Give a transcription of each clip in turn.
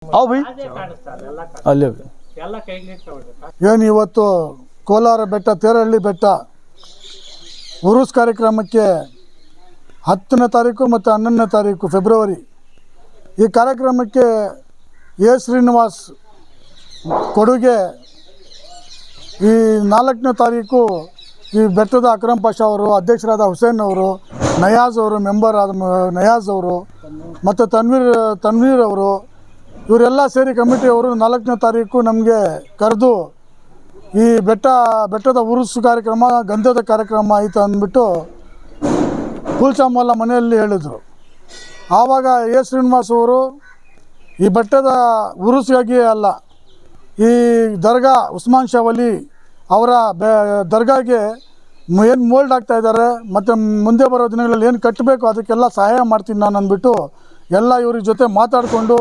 आओ भाई ಅಲ್ಲೇ ಏನು ಇವತ್ತು ಕೋಲಾರ ಬೆಟ್ಟ ತೇರಹಳ್ಳಿ ಬೆಟ್ಟ ಉರುಸ್ ಕಾರ್ಯಕ್ರಮಕ್ಕೆ 10ನೇ ತಾರೀಕು ಮತ್ತು 11ನೇ ತಾರೀಕು ಫೆಬ್ರವರಿ ಈ ಕಾರ್ಯಕ್ರಮಕ್ಕೆ ಎ ಶ್ರೀನಿವಾಸ್ ಕೊಡುಗೆ ಈ 4ನೇ ತಾರೀಕು ಈ ಬೆಟ್ಟದ ಅಕ್ರಮ್ ಪಾಷಾ ಅವರು ಅಧ್ಯಕ್ಷರಾದ ಹುಸೇನ್ ಅವರು ನಯಾಜ್ ಅವರು ಮೆಂಬರ್ ಆದ ನಯಾಜ್ ಅವರು ಮತ್ತು ತನ್ವೀರ್ ಅವರು ಇವರೆಲ್ಲ ಸೇರಿ ಕಮಿಟಿಯವರು 4ನೇ ತಾರೀಕು ನಮಗೆ ಕರೆದು ಈ ಬೆಟ್ಟದ ಉರುಸು ಕಾರ್ಯಕ್ರಮ ಗಂಧದ ಕಾರ್ಯಕ್ರಮ ಆಯಿತು ಅಂದ್ಬಿಟ್ಟು ಕೂಲ್ಚಾಮಲ್ಲ ಮನೆಯಲ್ಲಿ ಹೇಳಿದರು. ಆವಾಗ ಎ ಶ್ರೀನಿವಾಸ್ ಅವರು ಈ ಬೆಟ್ಟದ ಉರುಸಿಗಾಗಿ ಅಲ್ಲ, ಈ ದರ್ಗಾ ಉಸ್ಮಾನ್ ಶಾ ವಲಿ ಅವರ ದರ್ಗಾಗೆ ಏನು ಮೋಲ್ಡ್ ಆಗ್ತಾಯಿದ್ದಾರೆ ಮತ್ತು ಮುಂದೆ ಬರೋ ದಿನಗಳಲ್ಲಿ ಏನು ಕಟ್ಟಬೇಕು ಅದಕ್ಕೆಲ್ಲ ಸಹಾಯ ಮಾಡ್ತೀನಿ ನಾನು ಅಂದ್ಬಿಟ್ಟು ಎಲ್ಲ ಇವ್ರ ಜೊತೆ ಮಾತಾಡಿಕೊಂಡು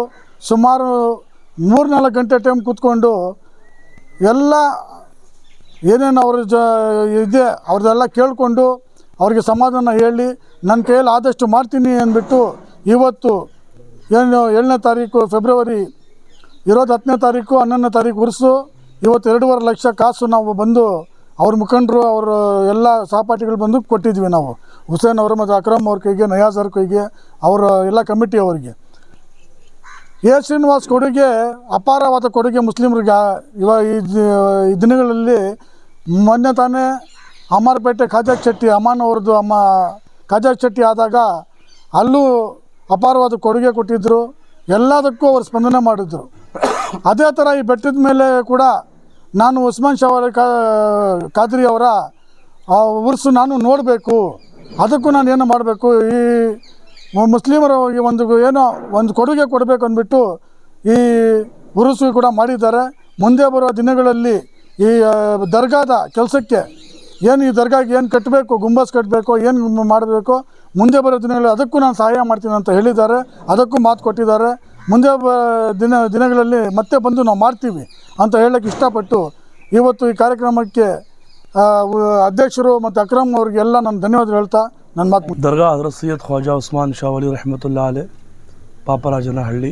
ಸುಮಾರು 3-4 ಗಂಟೆ ಟೈಮ್ ಕೂತ್ಕೊಂಡು ಎಲ್ಲ ಏನೇನು ಅವ್ರ ಇದೆ ಅವ್ರದ್ದೆಲ್ಲ ಕೇಳಿಕೊಂಡು ಅವ್ರಿಗೆ ಸಮಾಧಾನ ಹೇಳಿ ನನ್ನ ಕೈಯಲ್ಲಿ ಆದಷ್ಟು ಮಾಡ್ತೀನಿ ಅಂದ್ಬಿಟ್ಟು ಇವತ್ತು ಏನು 7ನೇ ತಾರೀಕು ಫೆಬ್ರವರಿ ಇರೋದು 10ನೇ ತಾರೀಕು 11ನೇ ತಾರೀಕು ಉರ್ಸು. ಇವತ್ತು 2.5 ಲಕ್ಷ ಕಾಸು ನಾವು ಬಂದು ಅವ್ರ ಮುಖಂಡರು ಅವರು ಎಲ್ಲ ಸಹಪಾಠಿಗಳು ಬಂದು ಕೊಟ್ಟಿದ್ವಿ ನಾವು ಹುಸೇನ್ ಅವರು ಮತ್ತು ಅಕ್ರಮ್ ಅವ್ರ ಕೈಗೆ ನಯಾಜ್ ಅವ್ರ ಕೈಗೆ ಅವರ ಎಲ್ಲ ಕಮಿಟಿ ಅವರಿಗೆ. ಎ ಶ್ರೀನಿವಾಸ್ ಕೊಡುಗೆ ಅಪಾರವಾದ ಕೊಡುಗೆ ಮುಸ್ಲಿಮ್ರಿಗೆ. ಈ ದಿನಗಳಲ್ಲಿ ಮೊನ್ನೆ ತಾನೇ ಅಮರ್ಪೇಟೆ ಖಾಜಾ ಶೆಟ್ಟಿ ಅಮಾನ್ ಅವ್ರದ್ದು ಖಾಜಾ ಶೆಟ್ಟಿ ಆದಾಗ ಅಲ್ಲೂ ಅಪಾರವಾದ ಕೊಡುಗೆ ಕೊಟ್ಟಿದ್ದರು, ಎಲ್ಲದಕ್ಕೂ ಅವರು ಸ್ಪಂದನೆ ಮಾಡಿದ್ರು. ಅದೇ ಥರ ಈ ಬೆಟ್ಟದ ಮೇಲೆ ಕೂಡ ನಾನು ಉಸ್ಮಾನ್ ಶಾ ಖಾದ್ರಿ ಅವರ ಉರ್ಸು ನಾನು ನೋಡಬೇಕು, ಅದಕ್ಕೂ ನಾನು ಏನು ಮಾಡಬೇಕು, ಈ ಮುಸ್ಲಿಮರ ಒಂದು ಕೊಡುಗೆ ಕೊಡಬೇಕು ಅಂದ್ಬಿಟ್ಟು ಈ ಉರುಸು ಕೂಡ ಮಾಡಿದ್ದಾರೆ. ಮುಂದೆ ಬರುವ ದಿನಗಳಲ್ಲಿ ಈ ದರ್ಗಾದ ಕೆಲಸಕ್ಕೆ ಏನು ಈ ದರ್ಗಾಗೆ ಏನು ಕಟ್ಟಬೇಕು, ಗುಂಬಸ್ ಕಟ್ಟಬೇಕು, ಏನು ಮಾಡಬೇಕು, ಮುಂದೆ ಬರೋ ದಿನಗಳಲ್ಲಿ ಅದಕ್ಕೂ ನಾನು ಸಹಾಯ ಮಾಡ್ತೀನಿ ಅಂತ ಹೇಳಿದ್ದಾರೆ. ಅದಕ್ಕೂ ಮಾತು ಕೊಟ್ಟಿದ್ದಾರೆ. ಮುಂದೆ ದಿನಗಳಲ್ಲಿ ಮತ್ತೆ ಬಂದು ನಾವು ಮಾಡ್ತೀವಿ ಅಂತ ಹೇಳೋಕ್ಕೆ ಇಷ್ಟಪಟ್ಟು ಇವತ್ತು ಈ ಕಾರ್ಯಕ್ರಮಕ್ಕೆ ಅಧ್ಯಕ್ಷರು ಮತ್ತು ಅಕ್ರಮ್ ಅವ್ರಿಗೆಲ್ಲ ನಾನು ಧನ್ಯವಾದ ಹೇಳ್ತಾ ನನ್ನ ಮಾತು. ದರ್ಗಾ ಹಜರತ್ ಸೈಯದ್ ಖ್ವಾಜಾ ಉಸ್ಮಾನ್ ಶಾ ವಲಿ ರಹಮತುಲ್ಲಾ ಅಲೈ ಪಾಪರಾಜನಹಳ್ಳಿ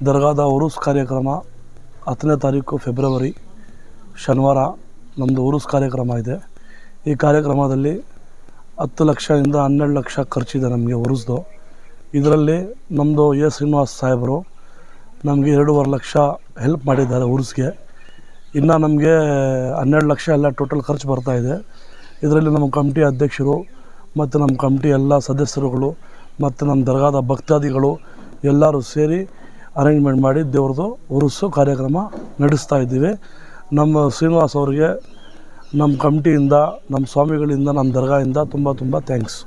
ದರ್ಗಾದ ಉರುಸ್ ಕಾರ್ಯಕ್ರಮ 10ನೇ ತಾರೀಕು ಫೆಬ್ರವರಿ ಶನಿವಾರ ನಮ್ಮದು ಉರುಸ್ ಕಾರ್ಯಕ್ರಮ ಇದೆ. ಈ ಕಾರ್ಯಕ್ರಮದಲ್ಲಿ 10 ಲಕ್ಷದಿಂದ 12 ಲಕ್ಷ ಖರ್ಚಿದೆ ನಮಗೆ ಉರುಸ್ದು. ಇದರಲ್ಲಿ ನಮ್ಮದು ಎ ಶ್ರೀನಿವಾಸ್ ಸಾಹೇಬರು ನಮಗೆ 2.5 ಲಕ್ಷ ಹೆಲ್ಪ್ ಮಾಡಿದ್ದಾರೆ ಉರುಸ್ಗೆ. ಇನ್ನು ನಮಗೆ 12 ಲಕ್ಷ ಎಲ್ಲ ಟೋಟಲ್ ಖರ್ಚು ಬರ್ತಾಯಿದೆ. ಇದರಲ್ಲಿ ನಮ್ಮ ಕಮಿಟಿ ಅಧ್ಯಕ್ಷರು ಮತ್ತು ನಮ್ಮ ಕಮಿಟಿ ಎಲ್ಲ ಸದಸ್ಯರುಗಳು ಮತ್ತು ನಮ್ಮ ದರ್ಗಾದ ಭಕ್ತಾದಿಗಳು ಎಲ್ಲರೂ ಸೇರಿ ಅರೇಂಜ್ಮೆಂಟ್ ಮಾಡಿ ದೇವ್ರದ್ದು ಉರುಸು ಕಾರ್ಯಕ್ರಮ ನಡೆಸ್ತಾ ಇದ್ದೀವಿ. ನಮ್ಮ ಶ್ರೀನಿವಾಸ್ ಅವರಿಗೆ ನಮ್ಮ ಕಮಿಟಿಯಿಂದ, ನಮ್ಮ ಸ್ವಾಮಿಗಳಿಂದ, ನಮ್ಮ ದರ್ಗಾಯಿಂದ ತುಂಬ ಥ್ಯಾಂಕ್ಸ್.